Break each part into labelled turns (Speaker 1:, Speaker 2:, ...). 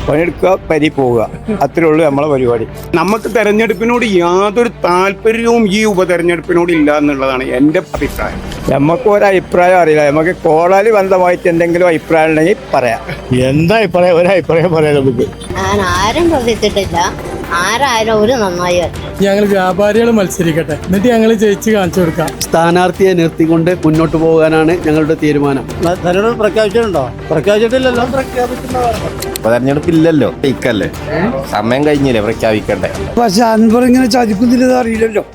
Speaker 1: പണിയെടുക്കുക, പരി പോവുക, അത്രേ ഉള്ളൂ നമ്മളെ പരിപാടി. നമുക്ക് തെരഞ്ഞെടുപ്പിനോട് യാതൊരു താല്പര്യവും ഈ ഉപതെരഞ്ഞെടുപ്പിനോട് ഇല്ല എന്നുള്ളതാണ് എൻ്റെ അഭിപ്രായം. നമുക്ക് ഒരഭിപ്രായം അറിയില്ല. നമുക്ക് കോളാലി ബന്ധമായിട്ട് എന്തെങ്കിലും അഭിപ്രായം ഉണ്ടെങ്കിൽ പറയാം.
Speaker 2: എന്താ അഭിപ്രായം? ഒരഭിപ്രായം പറയാം നമുക്ക്.
Speaker 3: ഞാൻ ആരും പ്രവർത്തിച്ചിട്ടില്ല. ആരായാലും ഒരു നന്നായി
Speaker 4: ഞങ്ങൾ വ്യാപാരികൾ മത്സരിക്കട്ടെ, എന്നിട്ട് ഞങ്ങൾ ജയിച്ച് കാണിച്ചു കൊടുക്കാം.
Speaker 5: സ്ഥാനാർത്ഥിയെ നിർത്തിക്കൊണ്ട് മുന്നോട്ട് പോകാനാണ് ഞങ്ങളുടെ തീരുമാനം.
Speaker 2: തെരഞ്ഞെടുപ്പ് പ്രഖ്യാപിച്ചിട്ടുണ്ടോ? പ്രഖ്യാപിച്ചിട്ടില്ലല്ലോ.
Speaker 6: തെരഞ്ഞെടുപ്പില്ലല്ലോ, ഇക്കല്ലേ സമയം കഴിഞ്ഞില്ലേ പ്രഖ്യാപിക്കണ്ടേ.
Speaker 7: പക്ഷെ അൻവർ ഇങ്ങനെ ചതിക്കുന്നില്ലെന്ന് അറിയില്ലല്ലോ.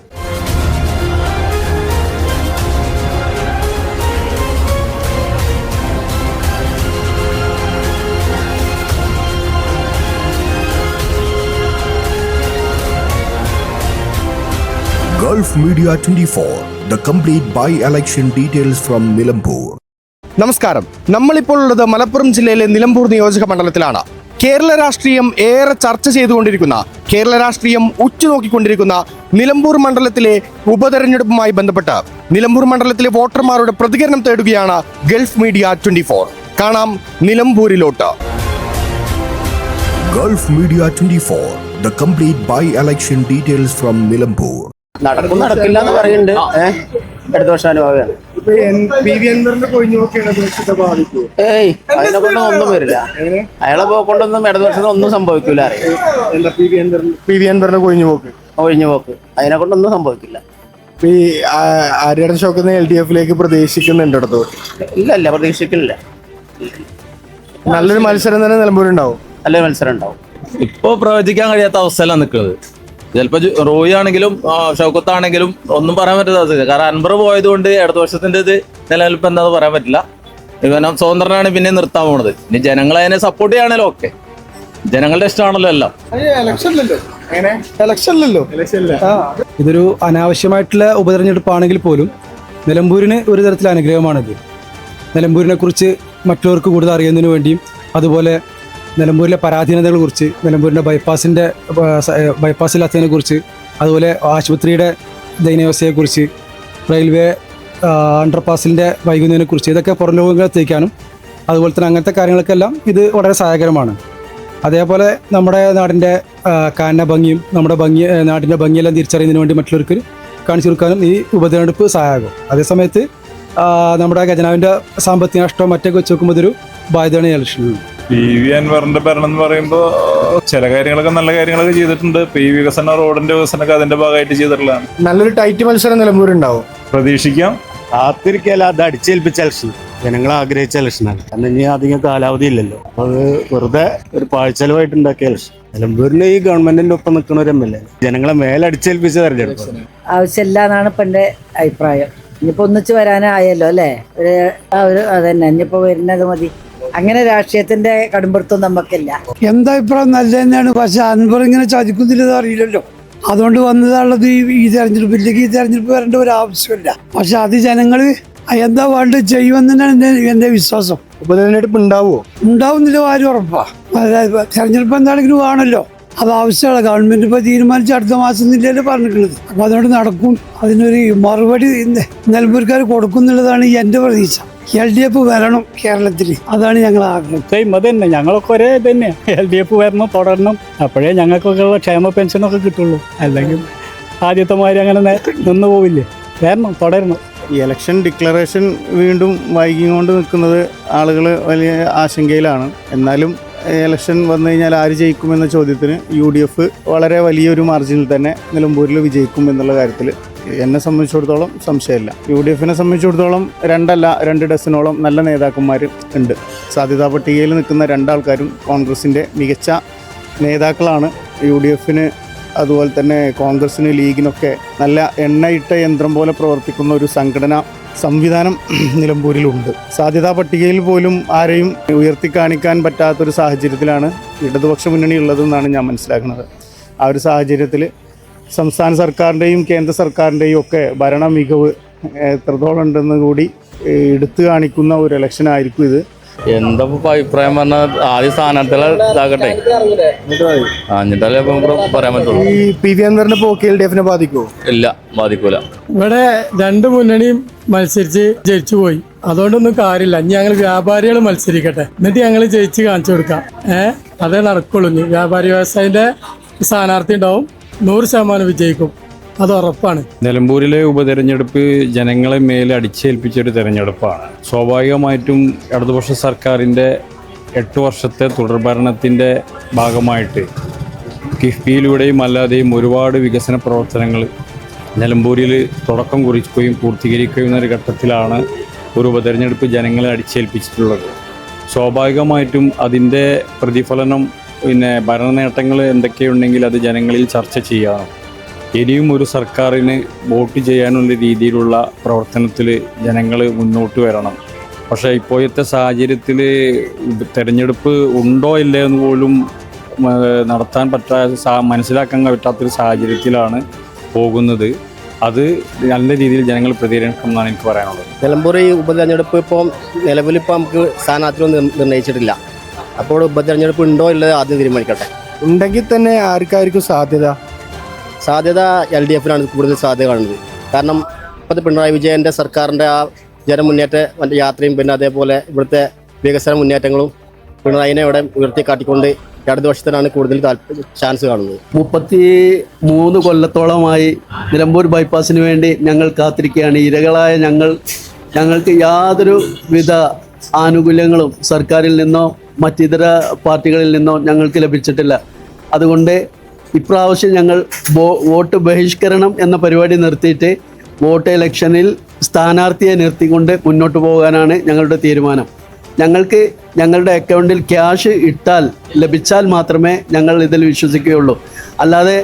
Speaker 8: Gulf Media 24, the complete by-election details from Nilambur.
Speaker 9: നമസ്കാരം. നമ്മളിപ്പോൾ ഉള്ളത് മലപ്പുറം ജില്ലയിലെ നിലമ്പൂർ നിയോജക മണ്ഡലത്തിലാണ്. കേരള രാഷ്ട്രീയം ഏറെ ചർച്ച ചെയ്തുകൊണ്ടിരിക്കുന്ന, കേരള രാഷ്ട്രീയം ഉറ്റുനോക്കിക്കൊണ്ടിരിക്കുന്ന നിലമ്പൂർ മണ്ഡലത്തിലെ ഉപതെരഞ്ഞെടുപ്പുമായി ബന്ധപ്പെട്ട് നിലമ്പൂർ മണ്ഡലത്തിലെ വോട്ടർമാരുടെ പ്രതികരണം തേടുകയാണ് ഗൾഫ് മീഡിയ 24. കാണാം നിലമ്പൂരിലോട്ട്.
Speaker 8: Gulf Media 24, the complete by-election details from Nilambur.
Speaker 5: നടക്കില്ല എന്ന് പറയുന്നുണ്ട്. അടുത്ത വർഷം അനുഭവമാണ്. ഏയ് അതിനെ കൊണ്ടൊന്നും ഒന്നും വരില്ല. അയാളെ കൊണ്ടൊന്നും ഇടത് വർഷത്തിൽ ഒന്നും സംഭവിക്കില്ല. ഒഴിഞ്ഞു പോക്ക് അതിനെ കൊണ്ടൊന്നും സംഭവിക്കില്ല.
Speaker 9: ഈ ആര്യാടൻ ഷൗക്കത്ത് LDF പ്രതീക്ഷിക്കുന്നുണ്ട് അടുത്ത്?
Speaker 5: ഇല്ല, പ്രതീക്ഷിക്കില്ല.
Speaker 9: നല്ലൊരു മത്സരം തന്നെ നിലമ്പൂരുണ്ടാവും.
Speaker 5: നല്ലൊരു മത്സരം ഉണ്ടാവും.
Speaker 10: ഇപ്പൊ പ്രവചിക്കാൻ കഴിയാത്ത അവസ്ഥയിലാണ് നിൽക്കുന്നത്. ചിലപ്പോ റോയി ആണെങ്കിലും ഷൗക്കത്താണെങ്കിലും ഒന്നും പറയാൻ പറ്റാത്ത അവസ്ഥ. കാരണം അൻവർ പോയത് കൊണ്ട് ഇടത് വർഷത്തിന്റെ ഇത് നിലനിൽപ്പ് എന്താന്ന് പറയാൻ പറ്റില്ല. ഇവനം സ്വതന്ത്രനാണ് പിന്നെ നിർത്താൻ പോണത്. ഇനി ജനങ്ങൾ അതിനെ സപ്പോർട്ട് ചെയ്യാണല്ലോ. ഓക്കെ, ജനങ്ങളുടെ ഇഷ്ടമാണല്ലോ എല്ലാം.
Speaker 4: ഇതൊരു അനാവശ്യമായിട്ടുള്ള ഉപതെരഞ്ഞെടുപ്പാണെങ്കിൽ പോലും നിലമ്പൂരിന് ഒരു തരത്തിലെ അനുഗ്രഹമാണിത്. നിലമ്പൂരിനെ കുറിച്ച് മറ്റുള്ളവർക്ക് കൂടുതൽ അറിയുന്നതിന് വേണ്ടിയും, അതുപോലെ നിലമ്പൂരിലെ പരാധീനതകളെ കുറിച്ച്, നിലമ്പൂരിൻ്റെ ബൈപ്പാസില്ലാത്തതിനെ കുറിച്ച്, അതുപോലെ ആശുപത്രിയുടെ ദയനീയാവസ്ഥയെക്കുറിച്ച്, റെയിൽവേ അണ്ടർപാസിൻ്റെ വൈകുന്നതിനെ കുറിച്ച്, ഇതൊക്കെ പുറം ലോകങ്ങളിലെത്തിക്കാനും അതുപോലെ തന്നെ അങ്ങനത്തെ കാര്യങ്ങൾക്കെല്ലാം ഇത് വളരെ സഹായകരമാണ്. അതേപോലെ നമ്മുടെ നാടിൻ്റെ കാന ഭംഗിയും നാടിൻ്റെ ഭംഗിയെല്ലാം തിരിച്ചറിയുന്നതിന് വേണ്ടി മറ്റുള്ളവർക്ക് കാണിച്ചു കൊടുക്കാനും ഈ ഉപതെരഞ്ഞെടുപ്പ് സഹായകം. അതേസമയത്ത് നമ്മുടെ ഖജനാവിൻ്റെ സാമ്പത്തിക നഷ്ടം മറ്റൊക്കെ വെച്ച് നോക്കുമ്പോൾ ഇതൊരു ബാധ്യതയാണ് ഇലക്ഷനിൽ.
Speaker 11: PV അൻവറിന്റെ ഭരണം എന്ന് പറയുമ്പോൾ ചില കാര്യങ്ങളൊക്കെ നല്ല കാര്യങ്ങളൊക്കെ ചെയ്തിട്ടുണ്ട്. വികസനം, റോഡിന്റെ വികസനമൊക്കെ അതിന്റെ ഭാഗമായിട്ട് ചെയ്തിട്ടുള്ളതാണ്.
Speaker 9: നല്ലൊരു ടൈറ്റ് മത്സരം നിലമ്പൂരുണ്ടാവും,
Speaker 11: പ്രതീക്ഷിക്കാം.
Speaker 2: കാത്തിരിക്കല, അത് അടിച്ചേൽപ്പിച്ച ഇലക്ഷൻ, ജനങ്ങൾ ആഗ്രഹിച്ച ഇലക്ഷനാണ്. കാരണം ഇനി അധികം കാലാവധി ഇല്ലല്ലോ. അത് വെറുതെ ഒരു പാഴ്ചെലവായിട്ട് ഉണ്ടാക്കിയ ഇലക്ഷൻ. നിലമ്പൂരിന് ഈ ഗവൺമെന്റിന്റെ ഒപ്പം നിൽക്കുന്ന ഒരു MLA ജനങ്ങളെ മേലടിച്ചേൽപ്പിച്ച തെരഞ്ഞെടുപ്പ്
Speaker 3: ആവശ്യമില്ല എന്നാണ് ഇപ്പൊ എന്റെ അഭിപ്രായം. ഇനിയിപ്പോ ഒന്നിച്ച് വരാനായല്ലോ അല്ലേ? അതന്നെ, ഇനിയിപ്പോ വരുന്നത് മതി. അങ്ങനെ രാഷ്ട്രീയത്തിന്റെ കടുംപിടുത്തം നമുക്കില്ല.
Speaker 7: എന്താ അഭിപ്രായം? നല്ല തന്നെയാണ്. പക്ഷെ അൻവർ ഇങ്ങനെ ചതിക്കുന്നില്ലെന്ന് അറിയില്ലല്ലോ. അതുകൊണ്ട് വന്നതാണുള്ളത്. ഈ തെരഞ്ഞെടുപ്പിലേക്ക് ഈ തെരഞ്ഞെടുപ്പ് വരേണ്ട ഒരു ആവശ്യമില്ല. പക്ഷെ അത് ജനങ്ങൾ എന്താ വേണ്ടത് ചെയ്യുമെന്ന് തന്നെയാണ് എൻ്റെ വിശ്വാസം.
Speaker 9: ഉപതെരഞ്ഞെടുപ്പ്
Speaker 7: ഉണ്ടാവുന്നില്ല, ആരും ഉറപ്പാ. അതായത് തെരഞ്ഞെടുപ്പ് എന്താണെങ്കിലും ആണല്ലോ, അത് ആവശ്യമാണ്. ഗവൺമെന്റ് ഇപ്പൊ തീരുമാനിച്ച് അടുത്ത മാസം നിലയിൽ പറഞ്ഞിട്ടുള്ളത്. അപ്പൊ അതുകൊണ്ട് നടക്കും. അതിനൊരു മറുപടി നിലമ്പൂർക്കാർ കൊടുക്കുന്നുള്ളതാണ് എൻ്റെ പ്രതീക്ഷ. LDF വരണം കേരളത്തിൽ, അതാണ് ഞങ്ങൾ ആഗ്രഹം.
Speaker 4: അത് തന്നെ, ഞങ്ങളൊക്കെ ഒരേ തന്നെ. LDF വരണം, തുടരണം. അപ്പോഴേ ഞങ്ങൾക്കൊക്കെ ക്ഷേമ പെൻഷനൊക്കെ കിട്ടുള്ളൂ. അല്ലെങ്കിൽ ആദ്യത്തെ മാതിരി അങ്ങനെ നിന്ന് പോവില്ലേ? വരണം, തുടരണം.
Speaker 2: ഈ ഇലക്ഷൻ ഡിക്ലറേഷൻ വീണ്ടും വൈകിക്കൊണ്ട് നിൽക്കുന്നത് ആളുകൾ വലിയ ആശങ്കയിലാണ്. എന്നാലും ഇലക്ഷൻ വന്നു കഴിഞ്ഞാൽ ആര് ജയിക്കുമെന്ന ചോദ്യത്തിന് UDF വളരെ വലിയൊരു മാർജിനിൽ തന്നെ നിലമ്പൂരിൽ വിജയിക്കും എന്നുള്ള കാര്യത്തിൽ എന്നെ സംബന്ധിച്ചിടത്തോളം സംശയമില്ല. UDFനെ സംബന്ധിച്ചിടത്തോളം 2 ഡസനോളം നല്ല നേതാക്കന്മാർ ഉണ്ട്. സാധ്യതാ പട്ടികയിൽ നിൽക്കുന്ന 2 ആൾക്കാരും കോൺഗ്രസിൻ്റെ മികച്ച നേതാക്കളാണ്. UDFന് അതുപോലെ തന്നെ കോൺഗ്രസിന്, ലീഗിനൊക്കെ നല്ല എണ്ണയിട്ട യന്ത്രം പോലെ പ്രവർത്തിക്കുന്ന ഒരു സംവിധാനം നിലമ്പൂരിലുണ്ട്. സാധ്യതാ പട്ടികയിൽ പോലും ആരെയും ഉയർത്തി കാണിക്കാൻ പറ്റാത്തൊരു സാഹചര്യത്തിലാണ് ഇടതുപക്ഷ മുന്നണി ഉള്ളതെന്നാണ് ഞാൻ മനസ്സിലാക്കുന്നത്. ആ ഒരു സാഹചര്യത്തിൽ സംസ്ഥാന സർക്കാരിൻ്റെയും കേന്ദ്ര സർക്കാരിൻ്റെയും ഒക്കെ ഭരണ മികവ് എത്രത്തോളം ഉണ്ടെന്ന് കൂടി എടുത്തു കാണിക്കുന്ന ഒരു ഇലക്ഷനായിരിക്കും ഇത്.
Speaker 10: എന്താ അഭിപ്രായം പറഞ്ഞാൽ ആദ്യ സ്ഥാനാർത്ഥികളെ ഇതാകട്ടെ, എന്നിട്ടല്ലേ പറയാൻ പറ്റുള്ളൂ.
Speaker 9: ഈ PV അൻവറിന്റെ പോക്ക് LDFനെ ബാധിക്കുമോ?
Speaker 10: ഇല്ല, ബാധിക്കൂല.
Speaker 4: ഇവിടെ 2 മുന്നണിയും മത്സരിച്ച് ജയിച്ചു പോയി. അതുകൊണ്ടൊന്നും കാര്യമില്ല. ഇനി ഞങ്ങൾ വ്യാപാരികൾ മത്സരിക്കട്ടെ, എന്നിട്ട് ഞങ്ങൾ ജയിച്ച് കാണിച്ചു കൊടുക്കാം.
Speaker 7: അതേ നടക്കുള്ളൂ. വ്യാപാരി വ്യവസായിന്റെ സ്ഥാനാർത്ഥി ഉണ്ടാവും, 100% വിജയിക്കും, അത് ഉറപ്പാണ്.
Speaker 11: നിലമ്പൂരിലെ ഉപതെരഞ്ഞെടുപ്പ് ജനങ്ങളെ മേലെ അടിച്ചേൽപ്പിച്ചൊരു തെരഞ്ഞെടുപ്പാണ്. സ്വാഭാവികമായിട്ടും ഇടതുപക്ഷ സർക്കാരിൻ്റെ 8 വർഷത്തെ തുടർഭരണത്തിൻ്റെ ഭാഗമായിട്ട് കിഫ്ബിയിലൂടെയും അല്ലാതെയും ഒരുപാട് വികസന പ്രവർത്തനങ്ങൾ നിലമ്പൂരിൽ തുടക്കം കുറിക്കുകയും പൂർത്തീകരിക്കുന്ന ഒരു ഘട്ടത്തിലാണ് ഒരു ഉപതെരഞ്ഞെടുപ്പ് ജനങ്ങളെ അടിച്ചേൽപ്പിച്ചിട്ടുള്ളത്. സ്വാഭാവികമായിട്ടും അതിൻ്റെ പ്രതിഫലനം ഭരണ നേട്ടങ്ങൾ എന്തൊക്കെയുണ്ടെങ്കിൽ അത് ജനങ്ങളിൽ ചർച്ച ചെയ്യണം. ഇനിയും ഒരു സർക്കാരിന് വോട്ട് ചെയ്യാനുള്ള രീതിയിലുള്ള പ്രവർത്തനത്തിൽ ജനങ്ങൾ മുന്നോട്ട് വരണം. പക്ഷേ ഇപ്പോഴത്തെ സാഹചര്യത്തിൽ തിരഞ്ഞെടുപ്പ് ഉണ്ടോ ഇല്ലേ എന്ന് പോലും നടത്താൻ മനസ്സിലാക്കാൻ പറ്റാത്തൊരു സാഹചര്യത്തിലാണ് പോകുന്നത്. അത് നല്ല രീതിയിൽ ജനങ്ങൾ പ്രതികരിക്കണം എന്നാണ് എനിക്ക് പറയാനുള്ളത്.
Speaker 5: നിലമ്പൂർ ഈ ഉപതെരഞ്ഞെടുപ്പ് ഇപ്പോൾ നിലവിലിപ്പോൾ നമുക്ക് സ്ഥാനാർത്ഥികളൊന്നും നിർണ്ണയിച്ചിട്ടില്ല. അപ്പോൾ ഉപതെരഞ്ഞെടുപ്പ് ഉണ്ടോ ഇല്ലത് ആദ്യം തീരുമാനിക്കട്ടെ.
Speaker 9: ഉണ്ടെങ്കിൽ തന്നെ ആർക്കായിരിക്കും
Speaker 5: സാധ്യത LDFിനാണ് കൂടുതൽ സാധ്യത കാണുന്നത്. കാരണം ഇപ്പോഴത്തെ പിണറായി വിജയൻ്റെ സർക്കാരിൻ്റെ ആ ജനമുന്നേറ്റ യാത്രയും പിന്നെ അതേപോലെ ഇവിടുത്തെ വികസന മുന്നേറ്റങ്ങളും പിണറായിനെ ഇവിടെ ഉയർത്തിക്കാട്ടിക്കൊണ്ട് ഇടതുപക്ഷത്തിനാണ് കൂടുതൽ ചാൻസ് കാണുന്നത്.
Speaker 12: 33 കൊല്ലത്തോളമായി നിലമ്പൂർ ബൈപ്പാസിന് വേണ്ടി ഞങ്ങൾ കാത്തിരിക്കുകയാണ്. ഇരകളായ ഞങ്ങൾക്ക് യാതൊരു വിധ ആനുകൂല്യങ്ങളും സർക്കാരിൽ നിന്നോ മറ്റിതര പാർട്ടികളിൽ നിന്നോ ഞങ്ങൾക്ക് ലഭിച്ചിട്ടില്ല. അതുകൊണ്ട് ഇപ്രാവശ്യം ഞങ്ങൾ വോട്ട് ബഹിഷ്കരണം എന്ന പരിപാടി നിർത്തിയിട്ട് വോട്ട് ഇലക്ഷനിൽ സ്ഥാനാർത്ഥിയെ നിർത്തിക്കൊണ്ട് മുന്നോട്ട് പോകാനാണ് ഞങ്ങളുടെ തീരുമാനം. ഞങ്ങൾക്ക് ഞങ്ങളുടെ അക്കൗണ്ടിൽ ക്യാഷ് ലഭിച്ചാൽ മാത്രമേ ഞങ്ങൾ ഇതിൽ വിശ്വസിക്കുകയുള്ളൂ. അല്ലാതെ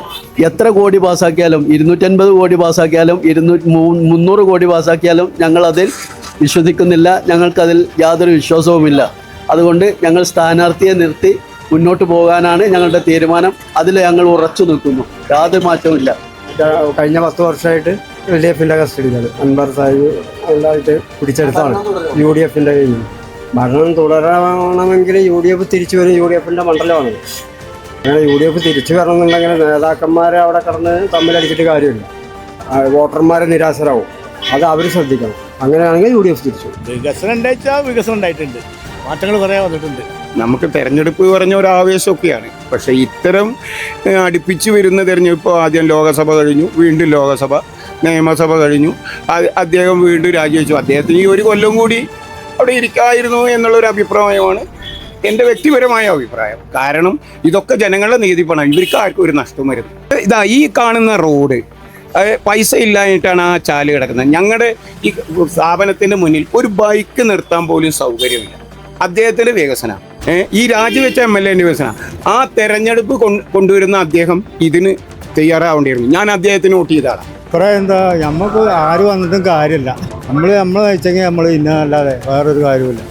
Speaker 12: എത്ര കോടി പാസ്സാക്കിയാലും 250 കോടി പാസ്സാക്കിയാലും 300 കോടി പാസ്സാക്കിയാലും ഞങ്ങളതിൽ വിശ്വസിക്കുന്നില്ല. ഞങ്ങൾക്കതിൽ യാതൊരു വിശ്വാസവുമില്ല. അതുകൊണ്ട് ഞങ്ങൾ സ്ഥാനാർത്ഥിയെ നിർത്തി മുന്നോട്ട് പോകാനാണ് ഞങ്ങളുടെ തീരുമാനം. അതിൽ ഞങ്ങൾ ഉറച്ചു നിൽക്കുന്നു, യാതൊരു മാറ്റവുമില്ല.
Speaker 2: കഴിഞ്ഞ 10 വർഷമായിട്ട് LDFിൻ്റെ കസ്റ്റഡിയിലാണ്. അൻവർ സാഹിബ് ഉണ്ടായിട്ട് പിടിച്ചെടുത്താണ് UDFിൻ്റെ കയ്യിൽ. ഭരണം തുടരണമെങ്കിൽ UDF തിരിച്ചു വരും. UDFിൻ്റെ മണ്ഡലമാണ്. അങ്ങനെ UDF തിരിച്ചു വരണമെന്നുണ്ടെങ്കിൽ നേതാക്കന്മാരെ അവിടെ കിടന്ന് തമ്മിലടിച്ചിട്ട് കാര്യമില്ല. വോട്ടർമാരെ നിരാശരാകും. അത് അവർ ശ്രദ്ധിക്കണം. അങ്ങനെയാണെങ്കിൽ UDF തിരിച്ചു.
Speaker 9: വികസനം ഉണ്ടായിട്ടാൽ വികസനം ഉണ്ടായിട്ടുണ്ട്, മാറ്റങ്ങൾ പറയാൻ വന്നിട്ടുണ്ട്.
Speaker 1: നമുക്ക് തെരഞ്ഞെടുപ്പ് പറഞ്ഞ ഒരു ആവേശമൊക്കെയാണ്. പക്ഷേ ഇത്തരം അടുപ്പിച്ച് വരുന്ന തെരഞ്ഞെടുപ്പ്, ആദ്യം ലോകസഭ കഴിഞ്ഞു, വീണ്ടും ലോകസഭ, നിയമസഭ കഴിഞ്ഞു, അദ്ദേഹം വീണ്ടും രാജിവെച്ചു. അദ്ദേഹത്തിന് ഈ ഒരു കൊല്ലം കൂടി അവിടെ ഇരിക്കായിരുന്നു എന്നുള്ളൊരു അഭിപ്രായമാണ് എൻ്റെ വ്യക്തിപരമായ അഭിപ്രായം. കാരണം ഇതൊക്കെ ജനങ്ങളുടെ നീതിപ്പണം, ഇവർക്ക് ആർക്കും ഒരു നഷ്ടം വരുന്നത്. ഇതാ ഈ കാണുന്ന റോഡ് പൈസ ഇല്ലായിട്ടാണ് ആ ചാല് കിടക്കുന്നത്. ഞങ്ങളുടെ ഈ സ്ഥാപനത്തിൻ്റെ മുന്നിൽ ഒരു ബൈക്ക് നിർത്താൻ പോലും സൗകര്യമില്ല. അദ്ദേഹത്തിൻ്റെ വികസനം, ഈ രാജിവെച്ച MLAൻ്റെ വികസനം, ആ തെരഞ്ഞെടുപ്പ് കൊണ്ടുവരുന്ന അദ്ദേഹം ഇതിന് തയ്യാറാവേണ്ടിയിരുന്നു. ഞാൻ അദ്ദേഹത്തിന് വോട്ട് ചെയ്തതാണ്.
Speaker 2: എന്താ നമുക്ക് ആര് വന്നിട്ടും കാര്യമില്ല. നമ്മൾ നയിച്ചെങ്കിൽ നമ്മൾ ഇന്നല്ലാതെ വേറൊരു കാര്യമില്ല.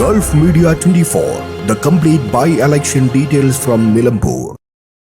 Speaker 8: Gulf Media 24, the complete by-election details from Nilambur.